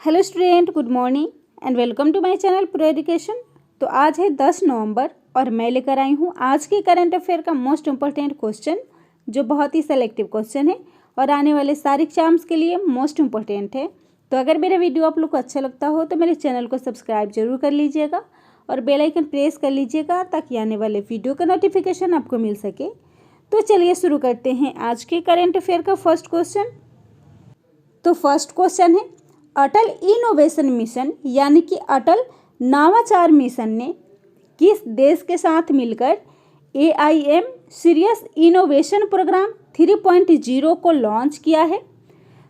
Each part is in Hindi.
Hello student, good morning and welcome to my channel pro education. तो आज है 10 नवंबर और मैं लेकर आई हूँ आज के करंट अफेयर का मोस्ट इम्पॉर्टेंट क्वेश्चन, जो बहुत ही सेलेक्टिव क्वेश्चन है और आने वाले सारे एग्जाम्स के लिए मोस्ट इम्पॉर्टेंट है। तो अगर मेरा वीडियो आप लोग को अच्छा लगता हो तो मेरे चैनल को सब्सक्राइब जरूर कर लीजिएगा और बेल आइकन प्रेस कर लीजिएगा ताकि आने वाले वीडियो का नोटिफिकेशन आपको मिल सके। तो चलिए शुरू करते हैं आज के करंट अफेयर का फर्स्ट क्वेश्चन। तो फर्स्ट क्वेश्चन है, अटल इनोवेशन मिशन यानी कि अटल नवाचार मिशन ने किस देश के साथ मिलकर AIM सीरियस इनोवेशन प्रोग्राम 3.0 को लॉन्च किया है?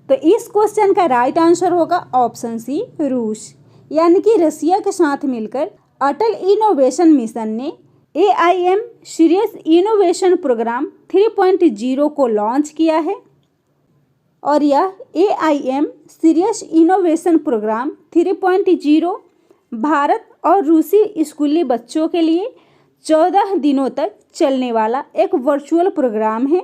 तो इस क्वेश्चन का राइट आंसर होगा ऑप्शन सी, रूस। यानी कि रसिया के साथ मिलकर अटल इनोवेशन मिशन ने AIM सीरियस इनोवेशन प्रोग्राम 3.0 को लॉन्च किया है और यह AIM Sirius innovation program 3.0 Bharat और रूसी स्कूली बच्चों के लिए 14 दिनों तक चलने वाला एक वर्चुअल प्रोग्राम है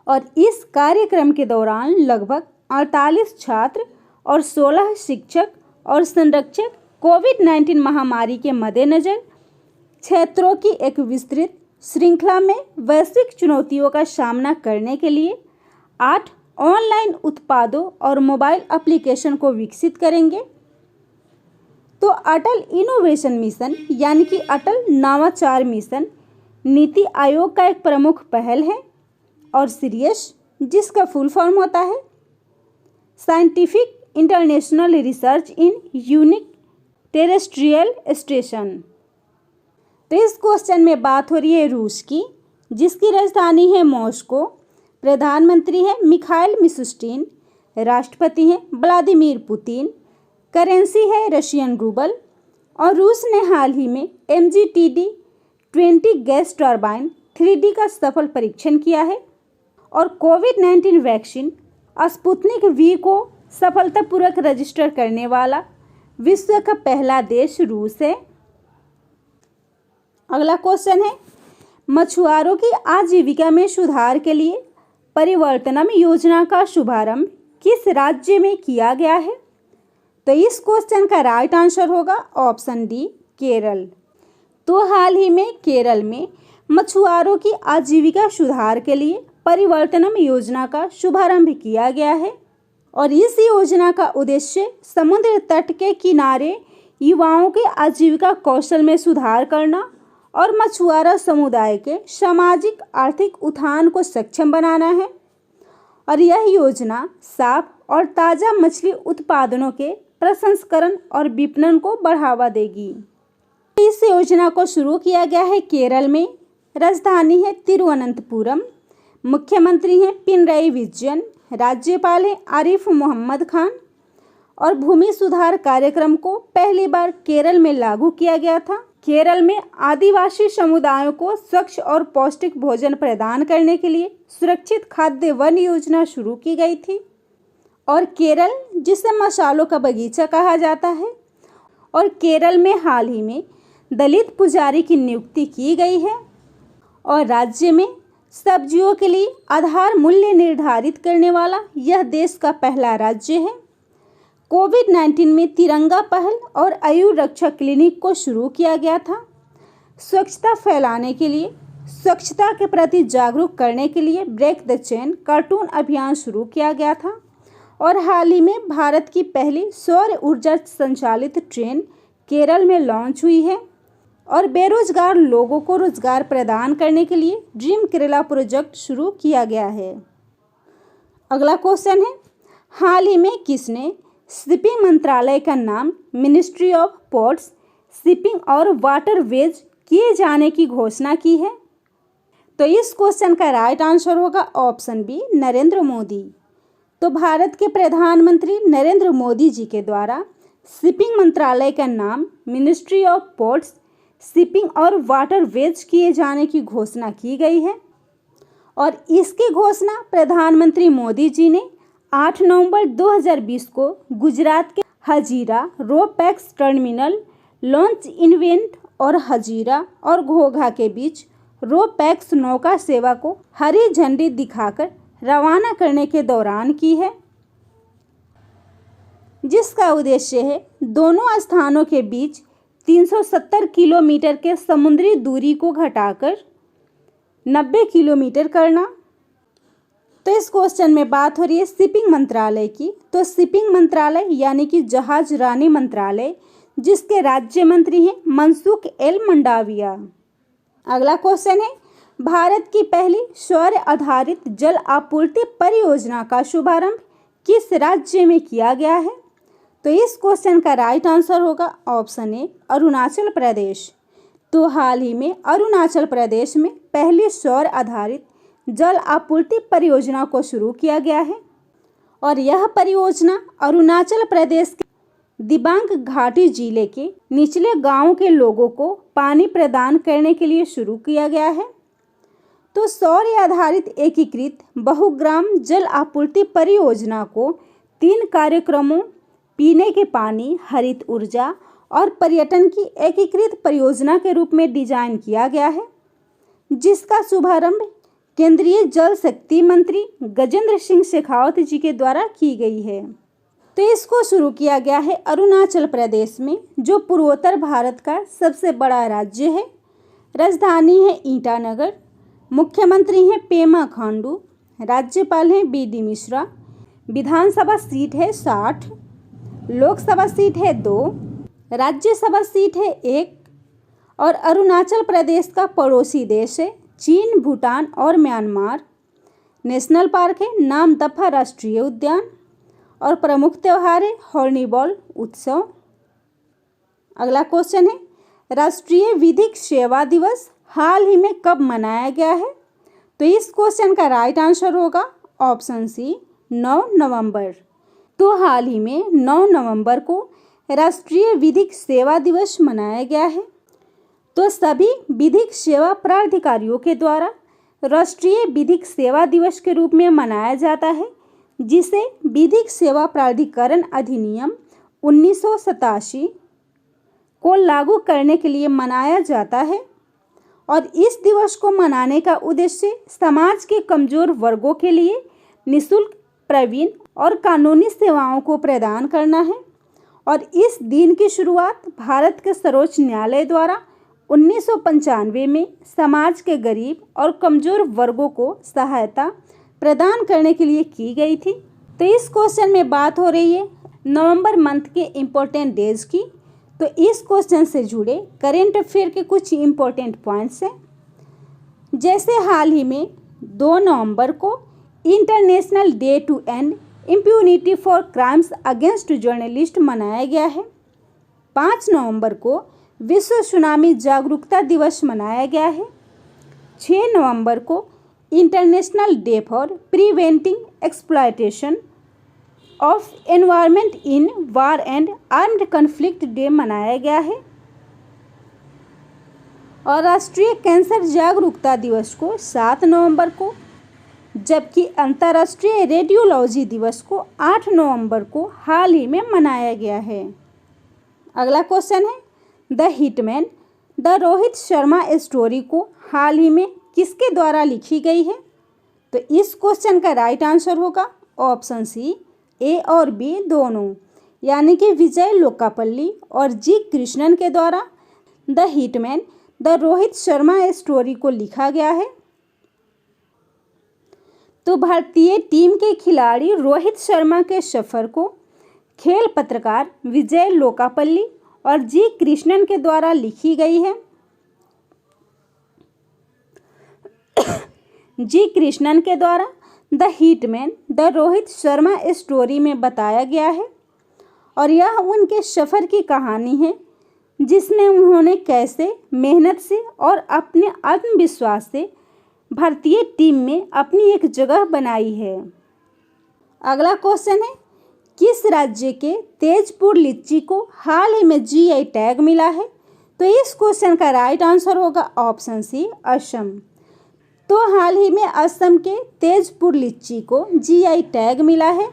और इस कार्यक्रम के दौरान लगभग 48 छात्र और 16 शिक्षक और संरक्षक कोविड-19 महामारी के मद्देनज़र क्षेत्रों की एक विस्तृत श्रृंखला में वैश्विक चुनौतियों का सामना करने के लिए 8 ऑनलाइन उत्पादों और मोबाइल एप्लीकेशन को विकसित करेंगे। तो अटल इनोवेशन मिशन यानी कि अटल नवाचार मिशन नीति आयोग का एक प्रमुख पहल है और सीरियस, जिसका फुल फॉर्म होता है साइंटिफिक इंटरनेशनल रिसर्च इन यूनिक टेरेस्ट्रियल स्टेशन। तो इस क्वेश्चन में बात हो रही है रूस की, जिसकी राजधानी है मॉस्को। प्रधानमंत्री हैं मिखाइल मिशुस्टिन, राष्ट्रपति हैं व्लादिमीर पुतिन, करेंसी है रशियन रूबल और रूस ने हाल ही में MGTD-20 गैस टर्बाइन 3D का सफल परीक्षण किया है और कोविड-19 वैक्सीन स्पुतनिक V को सफलतापूर्वक रजिस्टर करने वाला विश्व का पहला देश रूस है। अगला क्वेश्चन है, मछुआरों की आजीविका में सुधार के लिए परिवर्तनम योजना का शुभारंभ किस राज्य में किया गया है? तो इस क्वेश्चन का राइट आंसर होगा ऑप्शन डी, केरल। तो हाल ही में केरल में मछुआरों की आजीविका सुधार के लिए परिवर्तनम योजना का शुभारंभ किया गया है और इस योजना का उद्देश्य समुद्र तट के किनारे युवाओं के आजीविका कौशल में सुधार करना और मछुआरा समुदाय के सामाजिक आर्थिक उत्थान को सक्षम बनाना है और यह योजना साफ और ताज़ा मछली उत्पादनों के प्रसंस्करण और विपणन को बढ़ावा देगी। इस योजना को शुरू किया गया है केरल में। राजधानी है तिरुवनंतपुरम, मुख्यमंत्री हैं पिनराई विजयन, राज्यपाल हैं आरिफ मोहम्मद खान और भूमि सुधार कार्यक्रम को पहली बार केरल में लागू किया गया था। केरल में आदिवासी समुदायों को स्वच्छ और पौष्टिक भोजन प्रदान करने के लिए सुरक्षित खाद्य वन योजना शुरू की गई थी और केरल, जिसे मसालों का बगीचा कहा जाता है, और केरल में हाल ही में दलित पुजारी की नियुक्ति की गई है और राज्य में सब्जियों के लिए आधार मूल्य निर्धारित करने वाला यह देश का पहला राज्य है। कोविड-19 में तिरंगा पहल और आयु रक्षा क्लिनिक को शुरू किया गया था। स्वच्छता फैलाने के लिए, स्वच्छता के प्रति जागरूक करने के लिए ब्रेक द चेन कार्टून अभियान शुरू किया गया था और हाल ही में भारत की पहली सौर ऊर्जा संचालित ट्रेन केरल में लॉन्च हुई है और बेरोजगार लोगों को रोजगार प्रदान करने के लिए ड्रीम केरला प्रोजेक्ट शुरू किया गया है। अगला क्वेश्चन है, हाल ही में किसने शिपिंग मंत्रालय का नाम मिनिस्ट्री ऑफ पोर्ट्स, शिपिंग और वाटरवेज किए जाने की घोषणा की है? तो इस क्वेश्चन का राइट आंसर होगा ऑप्शन बी, नरेंद्र मोदी। तो भारत के प्रधानमंत्री नरेंद्र मोदी जी के द्वारा शिपिंग मंत्रालय का नाम मिनिस्ट्री ऑफ पोर्ट्स, शिपिंग और वाटरवेज किए जाने की घोषणा की गई है और इसकी घोषणा प्रधानमंत्री मोदी जी ने 8 नवंबर 2020 को गुजरात के Hazira ro pax terminal launch event और हजीरा और घोघा के बीच रो पैक्स नौका सेवा को हरी झंडी दिखाकर रवाना करने के दौरान की है। जिसका उद्देश्य है दोनों स्थानों के बीच 370 किलोमीटर के समुद्री दूरी को घटाकर 90 किलोमीटर करना। तो इस क्वेश्चन में बात हो रही है शिपिंग मंत्रालय की। तो शिपिंग मंत्रालय यानी कि जहाज रानी मंत्रालय, जिसके राज्य मंत्री हैं मनसुख एल मंडाविया। अगला क्वेश्चन है भारत की पहली सौर आधारित जल आपूर्ति परियोजना का शुभारंभ किस राज्य में किया गया है? तो इस क्वेश्चन का राइट आंसर होगा ऑप्शन ए अरुणाचल प्रदेश। तो हाल ही में अरुणाचल प्रदेश में पहली सौर आधारित जल आपूर्ति परियोजना को शुरू किया गया है और यह परियोजना अरुणाचल प्रदेश के दिबांग घाटी जिले के निचले गांवों के लोगों को पानी प्रदान करने के लिए शुरू किया गया है। तो सौर आधारित एकीकृत बहुग्राम जल आपूर्ति परियोजना को 3 कार्यक्रमों पीने के पानी, हरित ऊर्जा और पर्यटन की एकीकृत परियोजना के रूप में डिजाइन किया गया है, जिसका शुभारंभ केंद्रीय जल शक्ति मंत्री गजेंद्र सिंह शेखावत जी के द्वारा की गई है। तो इसको शुरू किया गया है अरुणाचल प्रदेश में, जो पूर्वोत्तर भारत का सबसे बड़ा राज्य है। राजधानी है ईटानगर, मुख्यमंत्री हैं पेमा खांडू, राज्यपाल हैं बी.डी. मिश्रा, विधानसभा सीट है 60, लोकसभा सीट है 2, राज्यसभा सीट है 1 और अरुणाचल प्रदेश का पड़ोसी देश है चीन, भूटान और म्यांमार। नेशनल पार्क है नामदफा राष्ट्रीय उद्यान और प्रमुख त्योहार है हॉर्नबिल उत्सव। अगला क्वेश्चन है राष्ट्रीय विधिक सेवा दिवस हाल ही में कब मनाया गया है? तो इस क्वेश्चन का राइट आंसर होगा ऑप्शन सी 9 नवंबर। तो हाल ही में 9 नवंबर को राष्ट्रीय विधिक सेवा दिवस मनाया गया है। तो सभी विधिक सेवा प्राधिकारियों के द्वारा राष्ट्रीय विधिक सेवा दिवस के रूप में मनाया जाता है, जिसे विधिक सेवा प्राधिकरण अधिनियम 1987 को लागू करने के लिए मनाया जाता है। और इस दिवस को मनाने का उद्देश्य समाज के कमजोर वर्गों के लिए निःशुल्क, प्रवीण और कानूनी सेवाओं को प्रदान करना है। और इस दिन की शुरुआत भारत के सर्वोच्च न्यायालय द्वारा 1995 में समाज के गरीब और कमजोर वर्गों को सहायता प्रदान करने के लिए की गई थी। तो इस क्वेश्चन में बात हो रही है नवंबर मंथ के इम्पोर्टेंट डेज की। तो इस क्वेश्चन से जुड़े करेंट अफेयर के कुछ इम्पोर्टेंट पॉइंट्स हैं, जैसे हाल ही में 2 नवंबर को international day to end impunity for crimes against journalist मनाया गया है। 5 नवंबर को विश्व सुनामी जागरूकता दिवस मनाया गया है। 6 नवंबर को international day for preventing exploitation of environment in war and armed conflict day मनाया गया है। और राष्ट्रीय कैंसर जागरूकता दिवस को 7 नवंबर को, जबकि अंतर्राष्ट्रीय रेडियोलॉजी दिवस को 8 नवंबर को हाल ही में मनाया गया है। अगला क्वेश्चन है the hitman the Rohit Sharma story को हाल ही में किसके द्वारा लिखी गई है? तो इस क्वेश्चन का राइट आंसर होगा ऑप्शन सी ए और बी दोनों, यानी कि विजय लोकापल्ली और जी कृष्णन के द्वारा the hitman the Rohit Sharma story को लिखा गया है। तो भारतीय टीम के खिलाड़ी रोहित शर्मा के सफर को खेल पत्रकार विजय लोकापल्ली और जी कृष्णन के द्वारा लिखी गई है। जी कृष्णन के द्वारा the hitman the Rohit Sharma story में बताया गया है और यह उनके सफ़र की कहानी है, जिसमें उन्होंने कैसे मेहनत से और अपने आत्मविश्वास से भारतीय टीम में अपनी एक जगह बनाई है। अगला क्वेश्चन है किस राज्य के तेजपुर लीची को हाल ही में जीआई टैग मिला है? तो इस क्वेश्चन का राइट आंसर होगा ऑप्शन सी असम। तो हाल ही में असम के तेजपुर लीची को जीआई टैग मिला है।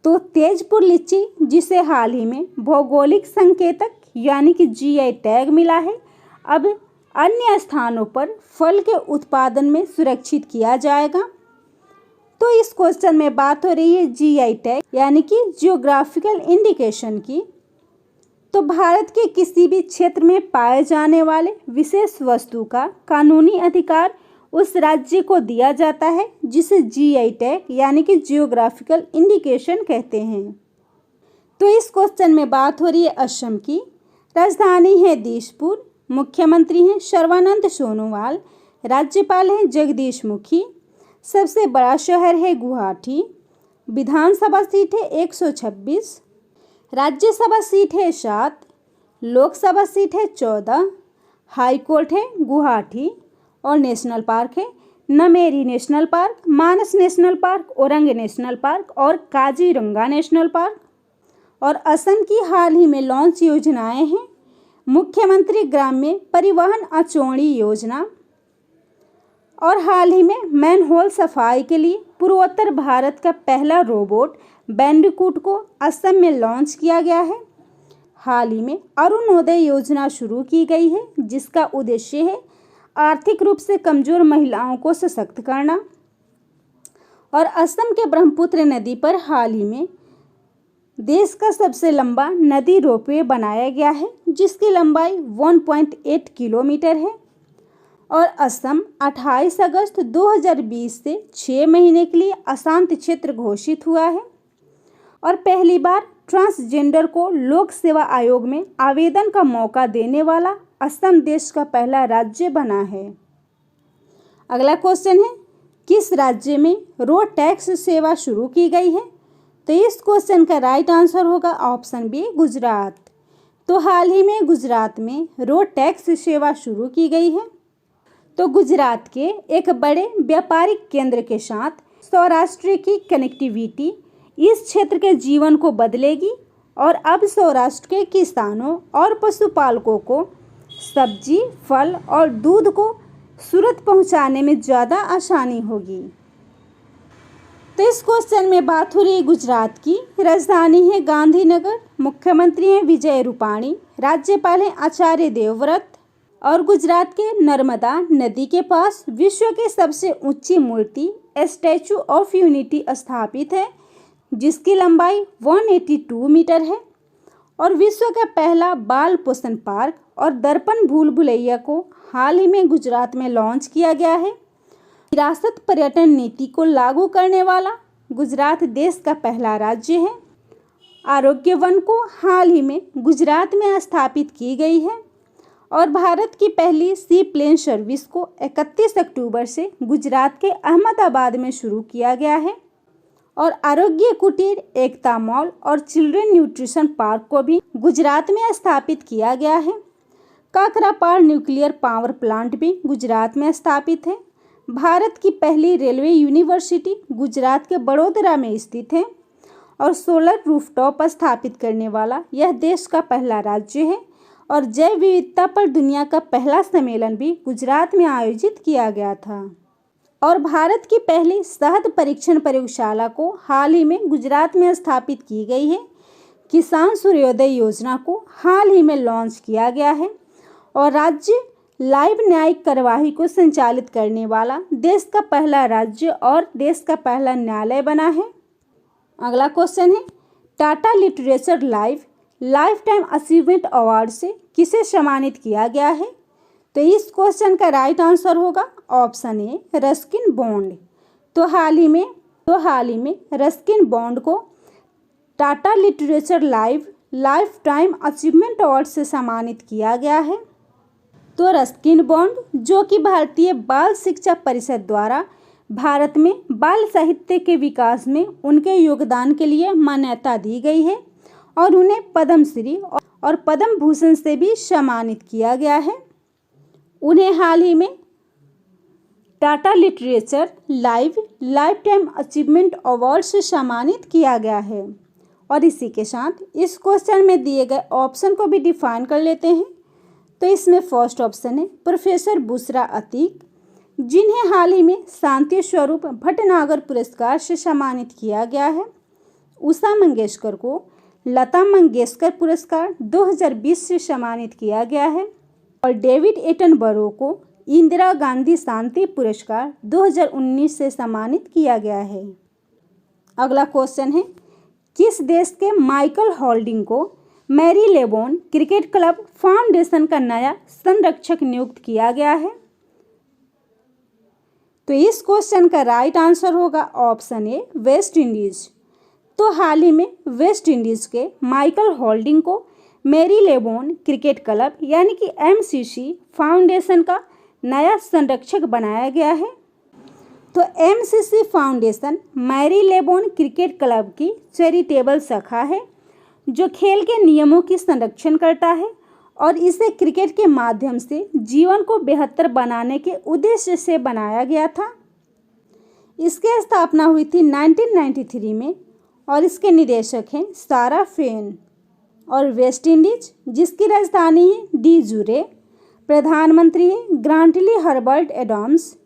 तो तेजपुर लीची, जिसे हाल ही में भौगोलिक संकेतक यानी कि जीआई टैग मिला है, अब अन्य स्थानों पर फल के उत्पादन में सुरक्षित किया जाएगा। तो तो इस क्वेश्चन में बात हो रही है जीआई टैग यानी कि जियोग्राफिकल इंडिकेशन की। तो भारत के किसी भी क्षेत्र में पाए जाने वाले विशेष वस्तु का कानूनी अधिकार उस राज्य को दिया जाता है जिसे जीआई टैग यानी कि जियोग्राफिकल इंडिकेशन कहते हैं। तो इस क्वेश्चन में बात हो रही है असम की। राजधानी है दिसपुर, मुख्यमंत्री हैं सर्बानंद सोनोवाल, राज्यपाल हैं जगदीश मुखी, सबसे बड़ा शहर है गुवाहाटी, विधानसभा सीट है 126, राज्यसभा सीट है 7, लोकसभा सीट है 14, हाई कोर्ट है गुवाहाटी और नेशनल पार्क है Nameri national park, Manas national park, Orang national park और काजीरंगा नेशनल पार्क। और असम की हाल ही में लॉन्च योजनाएं हैं मुख्यमंत्री ग्राम्य परिवहन अचौड़ी योजना, और हाल ही में मैनहोल सफाई के लिए पूर्वोत्तर भारत का पहला रोबोट बैंडिकूट को असम में लॉन्च किया गया है। हाल ही में अरुणोदय योजना शुरू की गई है जिसका उद्देश्य है आर्थिक रूप से कमजोर महिलाओं को सशक्त करना। और असम के ब्रह्मपुत्र नदी पर हाल ही में देश का सबसे लंबा नदी रोपवे बनाया गया है जिसकी लंबाई 1.8 किलोमीटर है। और असम 28 अगस्त 2020 से 6 महीने के लिए अशांत क्षेत्र घोषित हुआ है और पहली बार ट्रांसजेंडर को लोक सेवा आयोग में आवेदन का मौका देने वाला असम देश का पहला राज्य बना है। अगला क्वेश्चन है किस राज्य में रोड टैक्स सेवा शुरू की गई है? तो इस क्वेश्चन का राइट आंसर होगा ऑप्शन बी गुजरात। तो हाल ही में गुजरात में रोड टैक्स सेवा शुरू की गई है। तो गुजरात के एक बड़े व्यापारिक केंद्र के साथ सौराष्ट्र की कनेक्टिविटी इस क्षेत्र के जीवन को बदलेगी और अब सौराष्ट्र के किसानों और पशुपालकों को सब्जी, फल और दूध को सूरत पहुंचाने में ज़्यादा आसानी होगी। तो इस क्वेश्चन में बात हो रही है गुजरात की। राजधानी है गांधीनगर, मुख्यमंत्री हैं विजय रूपाणी, राज्यपाल हैं आचार्य देवव्रत और गुजरात के नर्मदा नदी के पास विश्व की सबसे ऊंची मूर्ति स्टैचू ऑफ यूनिटी स्थापित है जिसकी लंबाई 182 मीटर है। और विश्व का पहला बाल पोषण पार्क और दर्पण भूल भुलैया को हाल ही में गुजरात में लॉन्च किया गया है। विरासत पर्यटन नीति को लागू करने वाला गुजरात देश का पहला राज्य है। आरोग्य वन को हाल ही में गुजरात में स्थापित की गई है और भारत की पहली सी प्लेन सर्विस को 31 अक्टूबर से गुजरात के अहमदाबाद में शुरू किया गया है। और आरोग्य कुटीर, एकता मॉल और चिल्ड्रन न्यूट्रिशन पार्क को भी गुजरात में स्थापित किया गया है। काकरापार न्यूक्लियर पावर प्लांट भी गुजरात में स्थापित है। भारत की पहली रेलवे यूनिवर्सिटी गुजरात के बड़ोदरा में स्थित है और सोलर रूफटॉप स्थापित करने वाला यह देश का पहला राज्य है। और जैव विविधता पर दुनिया का पहला सम्मेलन भी गुजरात में आयोजित किया गया था। और भारत की पहली शहद परीक्षण प्रयोगशाला को हाल ही में गुजरात में स्थापित की गई है। किसान सूर्योदय योजना को हाल ही में लॉन्च किया गया है और राज्य लाइव न्यायिक कार्यवाही को संचालित करने वाला देश का पहला राज्य और देश का पहला न्यायालय बना है। अगला क्वेश्चन है Tata literature life time achievement award से किसे सम्मानित किया गया है? तो इस क्वेश्चन का राइट आंसर होगा ऑप्शन ए रस्किन बॉन्ड। तो हाल ही में रस्किन बॉन्ड को Tata literature life time achievement award से सम्मानित किया गया है। तो रस्किन बॉन्ड जो कि भारतीय बाल शिक्षा परिषद द्वारा भारत में बाल साहित्य के विकास में उनके योगदान के लिए मान्यता दी गई है और उन्हें पद्मश्री और पद्म भूषण से भी सम्मानित किया गया है। उन्हें हाल ही में Tata literature life time achievement award से सम्मानित किया गया है। और इसी के साथ इस क्वेश्चन में दिए गए ऑप्शन को भी डिफाइन कर लेते हैं। तो इसमें फर्स्ट ऑप्शन है प्रोफेसर बुशरा अतीक, जिन्हें हाल ही में शांति स्वरूप भटनागर पुरस्कार से सम्मानित किया गया है। उषा मंगेशकर को लता मंगेशकर पुरस्कार 2020 से सम्मानित किया गया है। और डेविड एटनबरो को इंदिरा गांधी शांति पुरस्कार 2019 से सम्मानित किया गया है। अगला क्वेश्चन है, किस देश के माइकल होल्डिंग को मैरी लेबोन क्रिकेट क्लब फाउंडेशन का नया संरक्षक नियुक्त किया गया है? तो इस क्वेश्चन का राइट आंसर होगा ऑप्शन ए, वेस्ट इंडीज। तो हाल ही में वेस्ट इंडीज के माइकल होल्डिंग को मैरी लेबोन क्रिकेट क्लब यानी कि MCC फाउंडेशन का नया संरक्षक बनाया गया है। तो MCC foundation Marylebone cricket club की चैरिटेबल शाखा है जो खेल के नियमों की संरक्षण करता है और इसे क्रिकेट के माध्यम से जीवन को बेहतर बनाने के उद्देश्य से बनाया गया था। इसकी स्थापना हुई थी 1993 में और इसके निदेशक हैं सारा फेन। और वेस्ट इंडीज जिसकी राजधानी है डी जुरे, प्रधानमंत्री है ग्रांटली हर्बर्ट एडम्स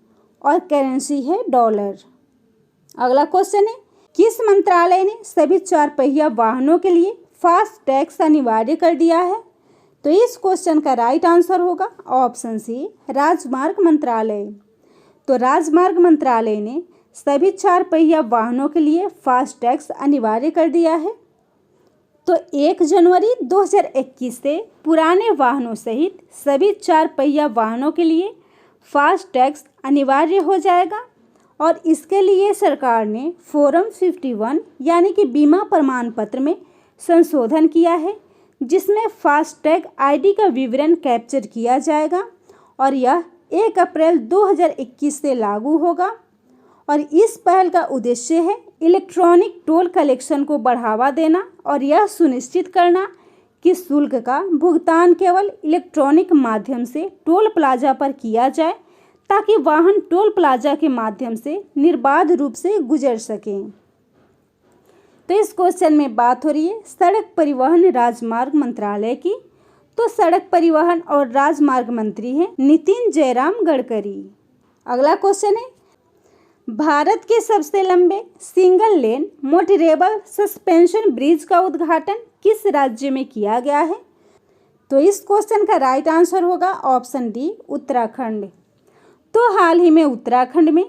और करेंसी है डॉलर। अगला क्वेश्चन है, किस मंत्रालय ने सभी 4 पहिया वाहनों के लिए फास्ट टैक्स अनिवार्य कर दिया है? तो इस क्वेश्चन का राइट आंसर होगा ऑप्शन सी, राजमार्ग मंत्रालय। तो राजमार्ग मंत्रालय ने सभी 4 पहिया वाहनों के लिए फास्ट टैक्स अनिवार्य कर दिया है। तो 1 जनवरी 2021 से पुराने वाहनों सहित सभी 4 पहिया वाहनों के लिए फास्ट टैक्स अनिवार्य हो जाएगा और इसके लिए सरकार ने फॉर्म 51 यानी कि बीमा प्रमाण पत्र में संशोधन किया है जिसमें फास्टैग ID का विवरण कैप्चर किया जाएगा और यह 1 अप्रैल 2021 से लागू होगा। और इस पहल का उद्देश्य है इलेक्ट्रॉनिक टोल कलेक्शन को बढ़ावा देना और यह सुनिश्चित करना कि शुल्क का भुगतान केवल इलेक्ट्रॉनिक माध्यम से टोल प्लाजा पर किया जाए ताकि वाहन टोल प्लाजा के माध्यम से निर्बाध रूप से गुजर सकें। तो इस क्वेश्चन में बात हो रही है सड़क परिवहन राजमार्ग मंत्रालय की। तो सड़क परिवहन और राजमार्ग मंत्री हैं नितिन जयराम गडकरी। अगला क्वेश्चन है, भारत के सबसे लंबे single lane motorable suspension bridge का उद्घाटन किस राज्य में किया गया है? तो इस क्वेश्चन का राइट आंसर होगा ऑप्शन डी, उत्तराखंड। तो हाल ही में उत्तराखंड में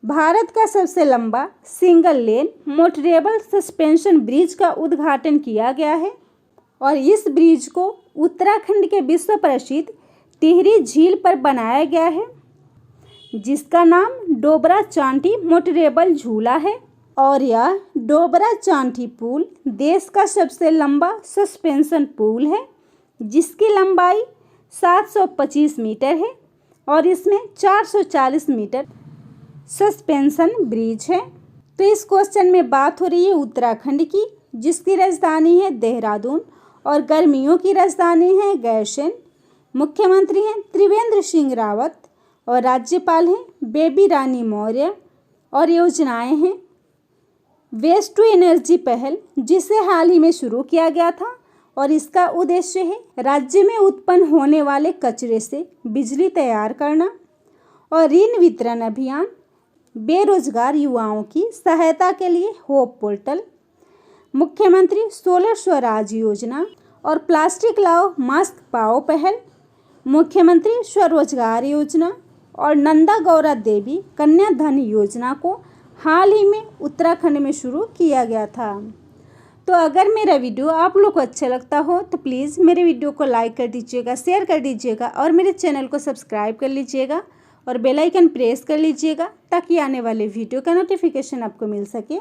भारत का सबसे लंबा single lane motorable suspension bridge का उद्घाटन किया गया है और इस ब्रिज को उत्तराखंड के विश्व प्रसिद्ध टिहरी झील पर बनाया गया है जिसका नाम डोबरा चांठी मोटरेबल झूला है। और यह डोबरा चांठी पुल देश का सबसे लंबा सस्पेंशन पुल है जिसकी लंबाई 725 मीटर है और इसमें 440 मीटर सस्पेंशन ब्रिज है। तो इस क्वेश्चन में बात हो रही है उत्तराखंड की जिसकी राजधानी है देहरादून और गर्मियों की राजधानी है गैरसैंण। मुख्यमंत्री हैं त्रिवेंद्र सिंह रावत और राज्यपाल हैं बेबी रानी मौर्य। और योजनाएं हैं वेस्ट टू एनर्जी पहल जिसे हाल ही में शुरू किया गया था और इसका उद्देश्य है राज्य में उत्पन्न होने वाले कचरे से बिजली तैयार करना। और ऋण वितरण अभियान, बेरोजगार युवाओं की सहायता के लिए होप पोर्टल, मुख्यमंत्री सोलर स्वराज योजना और प्लास्टिक लाओ मास्क पाओ पहल, मुख्यमंत्री स्वरोजगार योजना और नंदा गौरा देवी कन्या धन योजना को हाल ही में उत्तराखंड में शुरू किया गया था। तो अगर मेरा वीडियो आप लोग को अच्छा लगता हो तो प्लीज़ मेरे वीडियो को लाइक कर दीजिएगा, शेयर कर दीजिएगा और मेरे चैनल को सब्सक्राइब कर लीजिएगा और बेल आइकन प्रेस कर लीजिएगा ताकि आने वाले वीडियो का नोटिफिकेशन आपको मिल सके।